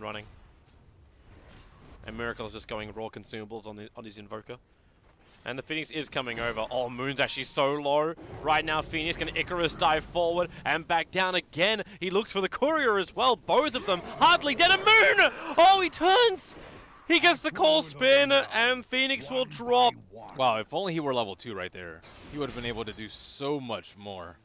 and running. And Miracle's just going raw consumables on his Invoker. And the Phoenix is coming over. Oh, Moon's actually so low. Right now, Phoenix can Icarus dive forward and back down again. He looks for the Courier as well. Both of them hardly dead. And Moon! Oh, he turns! He gets the call spin, and Phoenix will drop. Wow, if only he were level 2 right there. He would have been able to do so much more.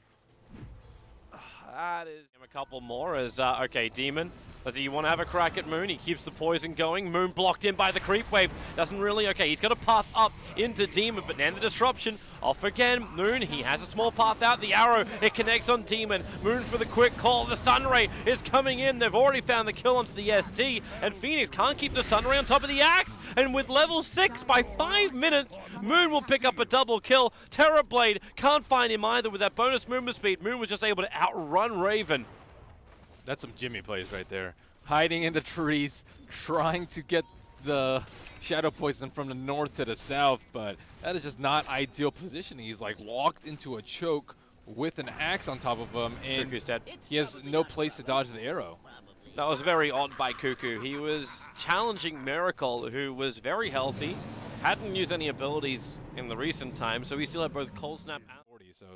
That is a couple more as, okay, Demon. Does he want to have a crack at Moon? He keeps the poison going. Moon blocked in by the creep wave. Doesn't really, okay, he's got a path up into Demon, but then the disruption off again. Moon, he has a small path out. The arrow, it connects on Demon. Moon for the quick call. The Sunray is coming in. They've already found the kill onto the SD, and Phoenix can't keep the Sunray on top of the Axe. And with level 6 by 5 minutes, Moon will pick up a double kill. Terrorblade can't find him either with that bonus movement speed. Moon was just able to outrun Raven. That's some Jimmy plays right there. Hiding in the trees, trying to get the Shadow Poison from the north to the south, but that is just not ideal positioning. He's like locked into a choke with an axe on top of him, and Kuku's dead. He has no place to dodge the arrow. That was very odd by Kuku. He was challenging Miracle, who was very healthy, hadn't used any abilities in the recent times, so he still had both Cold Snap and 40, so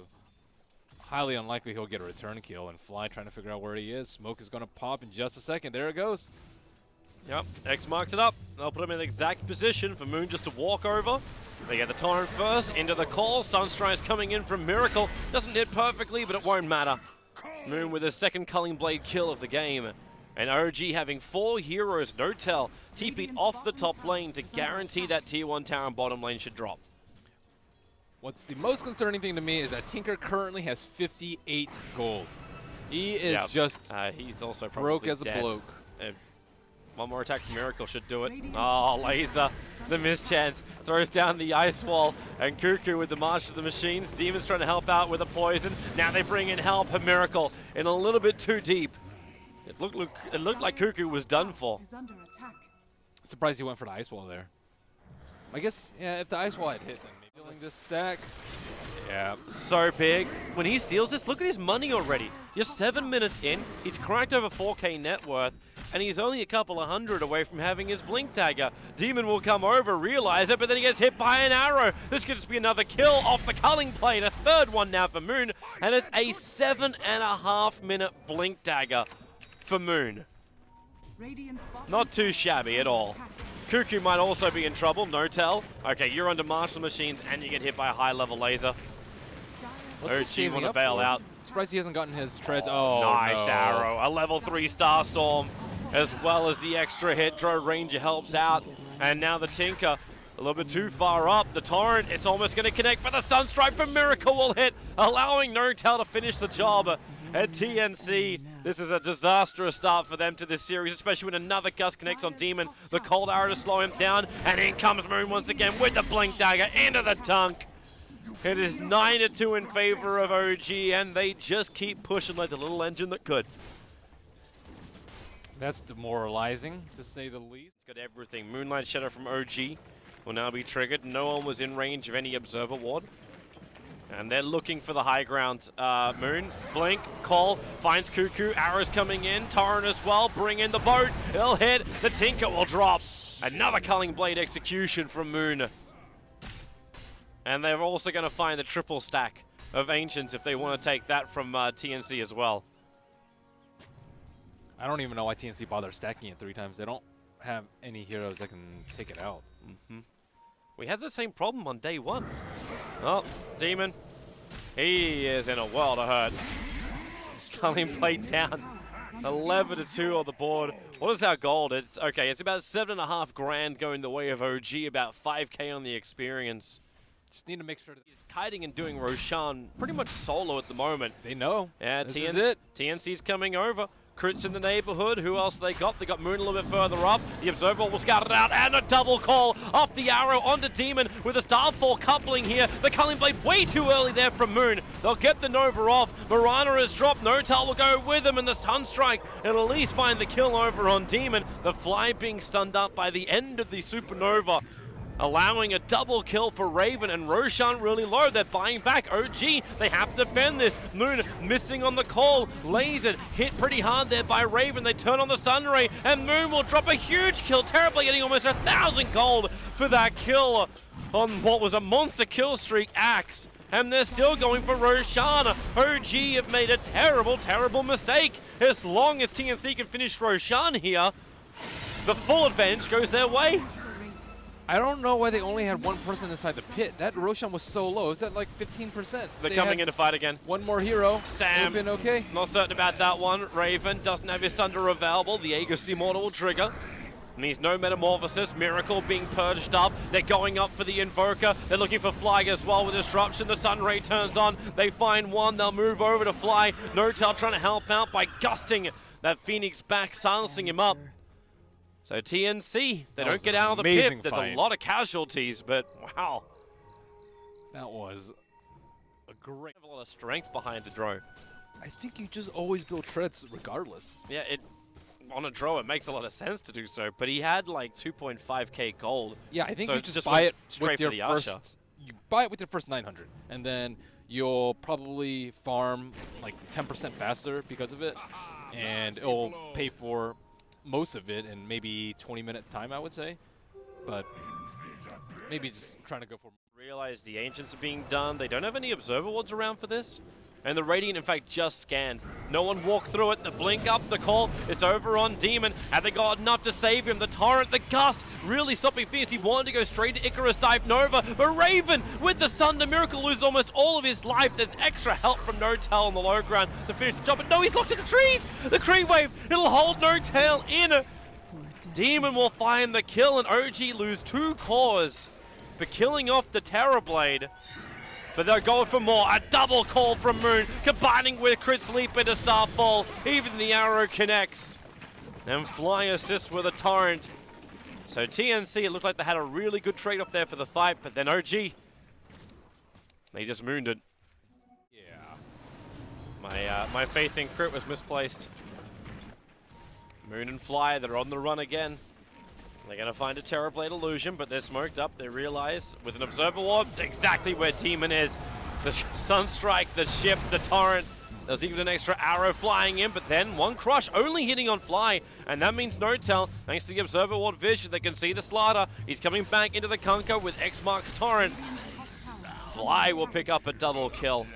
highly unlikely he'll get a return kill, and Fly trying to figure out where he is. Smoke is going to pop in just a second. There it goes. Yep, X marks it up. They'll put him in the exact position for Moon just to walk over. They get the Torrent first, into the call. Sunstride's coming in from Miracle. Doesn't hit perfectly, but it won't matter. Moon with his second Culling Blade kill of the game. And OG having 4 heroes, no tell, TP'd off the top lane to guarantee that tier 1 tower and bottom lane should drop. What's the most concerning thing to me is that Tinker currently has 58 gold. He is just he's also broke as a dead. bloke. One more attack from Miracle should do it. Oh, Laser, the mischance, throws down the ice wall, and Kuku with the March of the Machines. Demon's trying to help out with a poison. Now they bring in help, and Miracle in a little bit too deep. It looked like Kuku was done for. Surprised he went for the ice wall there. I guess, yeah, if the ice wall had hit, then maybe killing this stack. Yeah, so big. When he steals this, look at his money already. Just 7 minutes in, he's cracked over 4K net worth, and he's only a couple of hundred away from having his Blink Dagger. Demon will come over, realize it, but then he gets hit by an arrow. This could just be another kill off the Culling Blade, a third one now for Moon, and it's a 7.5 minute Blink Dagger for Moon. Not too shabby at all. Kuku might also be in trouble, no tell. Okay, you're under Martial Machines and you get hit by a high level laser. OG want to bail out. Surprised he hasn't gotten his treads. Oh, nice no. arrow. A level 3 Starstorm, as well as the extra hit. Drone Ranger helps out. And now the Tinker, a little bit too far up. The Torrent, it's almost going to connect, but the Sunstrike from Miracle will hit, allowing No Tell to finish the job. At TNC, this is a disastrous start for them to this series, especially when another Gust connects on Demon. The cold arrow to slow him down, and in comes Moon once again with the Blink Dagger into the Dunk. It is 9-2 in favor of OG, and they just keep pushing like the little engine that could. That's demoralizing, to say the least. It's got everything. Moonlight Shadow from OG will now be triggered. No one was in range of any Observer Ward. And they're looking for the high ground. Moon, Blink, Call, finds Kuku, arrows coming in, Torrent as well, bring in the boat, it'll hit, the Tinker will drop. Another Culling Blade execution from Moon. And they're also going to find the triple stack of Ancients if they want to take that from TNC as well. I don't even know why TNC bothers stacking it 3 times. They don't have any heroes that can take it out. We had the same problem on day 1. Oh, Demon. He is in a world of hurt. Culling Blade down. 11-2 on the board. What is our gold? It's okay, it's about 7.5 grand going the way of OG, about 5K on the experience. Just need to make sure that he's kiting and doing Roshan pretty much solo at the moment. They know. Yeah, this is it. TNC's coming over. Crits in the neighborhood. Who else they got? They got Moon a little bit further up. The Observer will scout it out, and a double call off the arrow onto Demon with a Starfall coupling here. The Culling Blade way too early there from Moon. They'll get the Nova off. Mirana is dropped. No-Tal will go with him, and the Sunstrike and at least find the kill over on Demon. The Fly being stunned up by the end of the Supernova. allowing a double kill for Raven, and Roshan really low. They're buying back. OG, they have to defend this. Moon missing on the call. Lasered, hit pretty hard there by Raven. They turn on the Sunray, and Moon will drop a huge kill. Terribly getting almost 1,000 gold for that kill on what was a monster kill streak, Axe. And they're still going for Roshan. OG have made a terrible, terrible mistake. As long as TNC can finish Roshan here, the full advantage goes their way. I don't know why they only had one person inside the pit. That Roshan was so low. Is that like 15%? They're coming in to fight again. One more hero. Sam, been okay. Not certain about that one. Raven doesn't have his Thunder available. The Aegis Immortal will trigger. Needs no Metamorphosis. Miracle being purged up. They're going up for the Invoker. They're looking for Fly as well with Disruption. The Sunray turns on. They find one. They'll move over to Fly. Notel trying to help out by gusting that Phoenix back, silencing him up. So TNC, they don't get out of the pit. There's a lot of casualties, but wow. That was a great... A lot of strength behind the drone. I think you just always build treads regardless. Yeah, on a draw, it makes a lot of sense to do so, but he had like 2.5k gold. Yeah, I think so you just buy it straight with for your the first... Asha. You buy it with your first 900, and then you'll probably farm like 10% faster because of it, and it'll pay for most of it in maybe 20 minutes time, I would say. But maybe just trying to go for... Realize the Ancients are being done. They don't have any Observer Wards around for this. And the Radiant, in fact, just scanned. No one walked through it. The blink up, the call. It's over on Demon. Have they got enough to save him? The Torrent, the Gust, really stopping Phoenix. He wanted to go straight to Icarus Dive Nova. But Raven, with the Thunder Miracle, loses almost all of his life. There's extra help from Notel on the low ground to finish the job. But no, he's locked in the trees. The Creep Wave, it'll hold Notel in. Demon will find the kill, and OG lose 2 cores for killing off the Terrorblade. But they're going for more. A double call from Moon, combining with Crit Sleep into Starfall. Even the arrow connects. And Fly assists with a Torrent. So TNC, it looked like they had a really good trade-off there for the fight, but then OG, they just mooned it. Yeah. My faith in Crit was misplaced. Moon and Fly, they're on the run again. They're going to find a Terrorblade illusion, but they're smoked up. They realize with an Observer Ward exactly where Demon is. The Sunstrike, the ship, the Torrent. There's even an extra arrow flying in, but then one crush only hitting on Fly, and that means Notel, thanks to the Observer Ward vision, they can see the Slaughter. He's coming back into the Kunkka with X marks Torrent. Fly will pick up a double kill.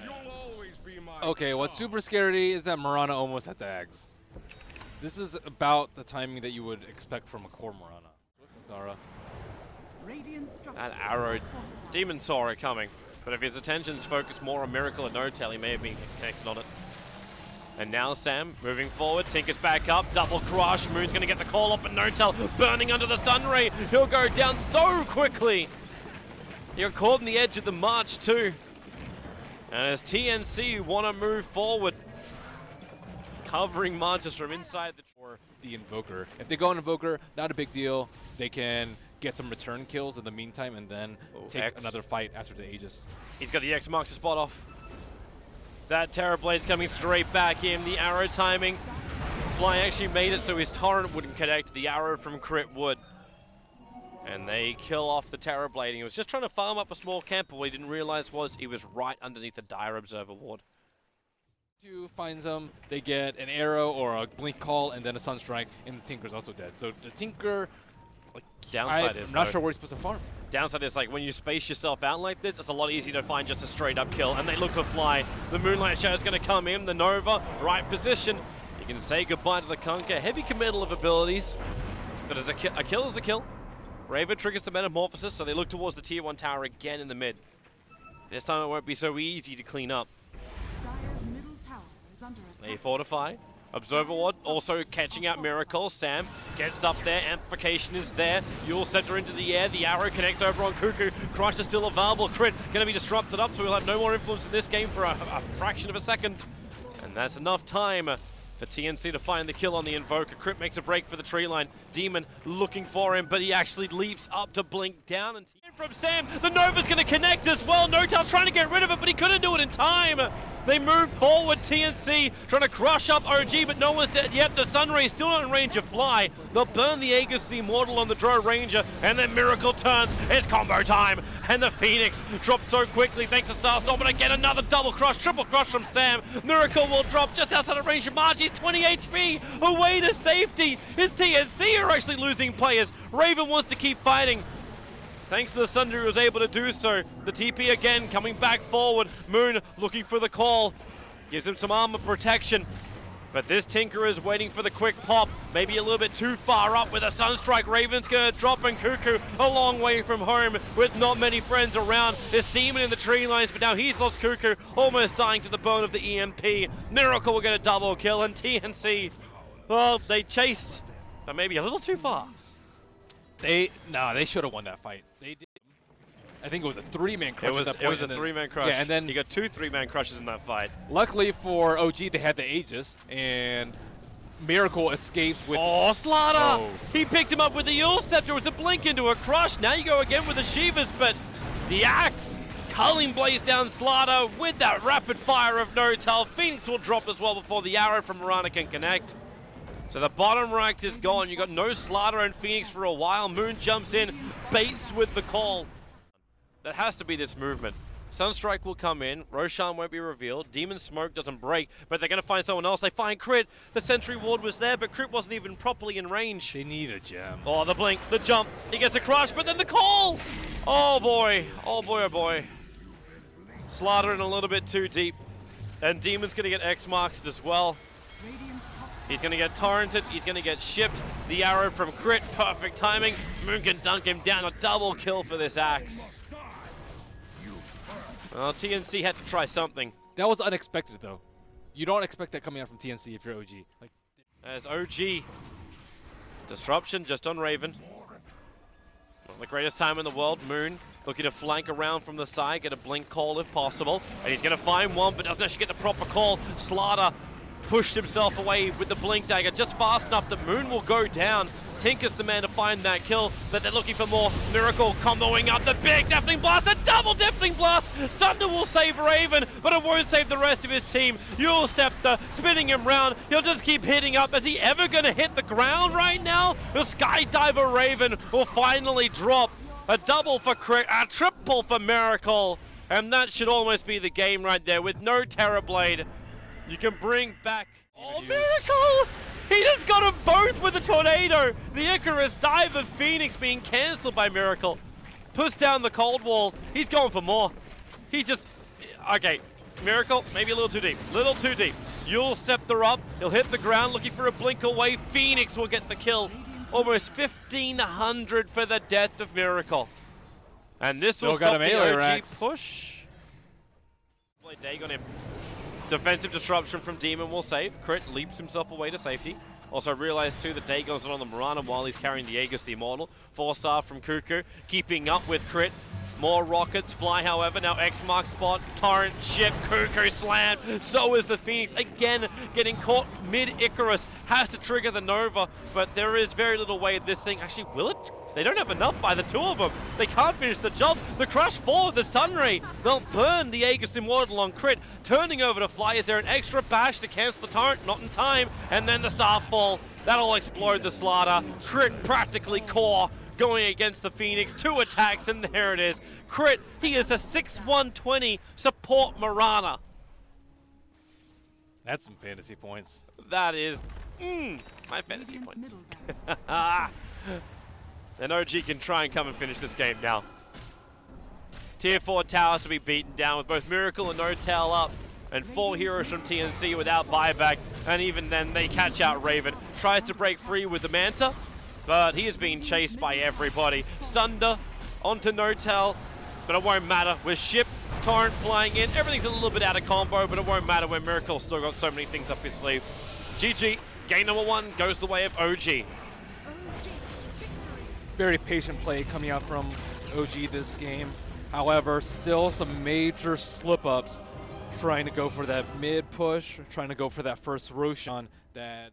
Okay, what's super scary is that Mirana almost had the Ags. This is about the timing that you would expect from a core Mirana. Zara. That arrow, Demon saw it coming, but if his attention's focused more on Miracle and Notel, he may have been connected on it. And now Sam moving forward, Tinker's back up, double crush, Moon's gonna get the call up, and Notel burning under the Sunray. He'll go down so quickly. You're caught in the edge of the march too. And as TNC wanna move forward, covering Marches from inside the Invoker. If they go on Invoker, not a big deal. They can get some return kills in the meantime and then take another fight after the Aegis. He's got the X marks the spot off. That Terrorblade's coming straight back in. The arrow timing. Fly actually made it so his Torrent wouldn't connect. The arrow from Crit would. And they kill off the Terrorblade. He was just trying to farm up a small camp, but what he didn't realize was he was right underneath the dire Observer Ward. Finds them, they get an arrow or a blink call and then a Sunstrike, and the Tinker's also dead. So the Tinker, like, downside I'm not sure where he's supposed to farm. Downside is, like, when you space yourself out like this, it's a lot easier to find just a straight up kill, and they look for Fly. The Moonlight Shadow's going to come in, the Nova, right position. You can say goodbye to the Kunkka. Heavy committal of abilities, but as a kill is a kill. Raven triggers the Metamorphosis, so they look towards the Tier 1 tower again in the mid. This time it won't be so easy to clean up. They fortify. Observer Ward also catching out Miracle. Sam gets up there. Amplification is there. Yule Scepter into the air. The arrow connects over on Kuku. Crush is still available. Crit going to be disrupted up, so we'll have no more influence in this game for a fraction of a second. And that's enough time for TNC to find the kill on the Invoker. Crit makes a break for the tree line. Demon looking for him, but he actually leaps up to blink down. And from Sam, the Nova's going to connect as well. Notel's trying to get rid of it, but he couldn't do it in time. They move forward, TNC trying to crush up OG, but no one's dead yet. The Sunray still not in range of Fly. They'll burn the Aegis the Immortal on the Dro Ranger, and then Miracle turns. It's combo time, and the Phoenix drops so quickly thanks to Starstorm, but again another double crush, triple crush from Sam. Miracle will drop just outside of range of Margie's 20 HP, away to safety. It's TNC are actually losing players. Raven wants to keep fighting. Thanks to the Sunder who was able to do so. The TP again coming back forward. Moon looking for the call. Gives him some armor protection. But this Tinker is waiting for the quick pop. Maybe a little bit too far up with a Sunstrike. Raven's gonna drop, and Kuku a long way from home with not many friends around. This Demon in the tree lines, but now he's lost Kuku, almost dying to the bone of the EMP. Miracle will get a double kill, and TNC, well, they chased, but maybe a little too far. They should have won that fight. They did. I think it was a 3-man crush at that point. It was a 3-man crush. Yeah, and then you got 2 3-man crushes in that fight. Luckily for OG, they had the Aegis, and Miracle escaped with... Oh, Slaughter! Oh. He picked him up with the Yule Scepter with a blink into a crush. Now you go again with the Shivas, but the axe, culling blaze down Slaughter with that rapid fire of No-Tail. Phoenix will drop as well before the arrow from Mirana can connect. So the bottom right is gone. You got no Slaughter and Phoenix for a while. Moon jumps in, baits with the call. That has to be this movement. Sunstrike will come in, Roshan won't be revealed, Demon Smoke doesn't break, but they're going to find someone else. They find Crit. The Sentry Ward was there, but Crit wasn't even properly in range. They need a gem. Oh, the blink, the jump, he gets a crush, but then the call! Oh boy, oh boy, oh boy. Slaughtering a little bit too deep. And Demon's going to get X-Marked as well. He's going to get torrented, he's going to get shipped. The arrow from Crit, perfect timing. Moon can dunk him down, a double kill for this axe. Well, TNC had to try something. That was unexpected, though. You don't expect that coming out from TNC if you're OG. Like, as OG, disruption just on Raven. Not the greatest time in the world. Moon looking to flank around from the side, get a blink call if possible. And he's going to find one, but doesn't actually get the proper call. Slaughter pushed himself away with the blink dagger just fast enough that Moon will go down. Tinker's the man to find that kill, but they're looking for more. Miracle comboing up the big Deafening Blast, a double Deafening Blast! Sunder will save Raven, but it won't save the rest of his team. Yule Scepter spinning him round. He'll just keep hitting up. Is he ever going to hit the ground right now? The Skydiver Raven will finally drop. A double for Crit, a triple for Miracle, and that should almost be the game right there. With no Terrorblade, you can bring back... Oh, Miracle! He just got them both with a tornado. The Icarus dive of Phoenix being cancelled by Miracle. Puts down the cold wall. He's going for more. He just... Okay, Miracle, maybe a little too deep. Little too deep. Yule Scepter up. He'll hit the ground looking for a blink away. Phoenix will get the kill. Almost 1,500 for the death of Miracle. And this will stop the OG push. Play Dag on him. Defensive disruption from Demon will save. Crit leaps himself away to safety. Also realized too that Dagon's not on the Mirana while he's carrying the Aegis the Immortal. 4-star from Kuku, keeping up with Crit. More rockets fly, however. Now X-Mark spot, Torrent, ship, Kuku slam. So is the Phoenix. Again, getting caught mid-Icarus. Has to trigger the Nova, but there is very little way this thing... Actually, will it? They don't have enough by the two of them. They can't finish the job. The crush forward, the Sunray. They'll burn the Aegis Immortal on Crit. Turning over to Fly. Is there an extra bash to cancel the torrent? Not in time. And then the Starfall. That'll explode the Slaughter. Crit practically core going against the Phoenix. 2 attacks, and there it is. Crit, he is a 6-1-20 support Mirana. That's some fantasy points. That is my fantasy points. And OG can try and come and finish this game now. Tier 4 towers to be beaten down with both Miracle and No-Tail up. And 4 heroes from TNC without buyback. And even then, they catch out Raven. Tries to break free with the Manta, but he is being chased by everybody. Sunder onto No-Tail, but it won't matter. With Ship, Torrent flying in. Everything's a little bit out of combo, but it won't matter when Miracle's still got so many things up his sleeve. GG. Game number 1 goes the way of OG. Very patient play coming out from OG this game. However, still some major slip-ups trying to go for that mid push, trying to go for that first Roshan that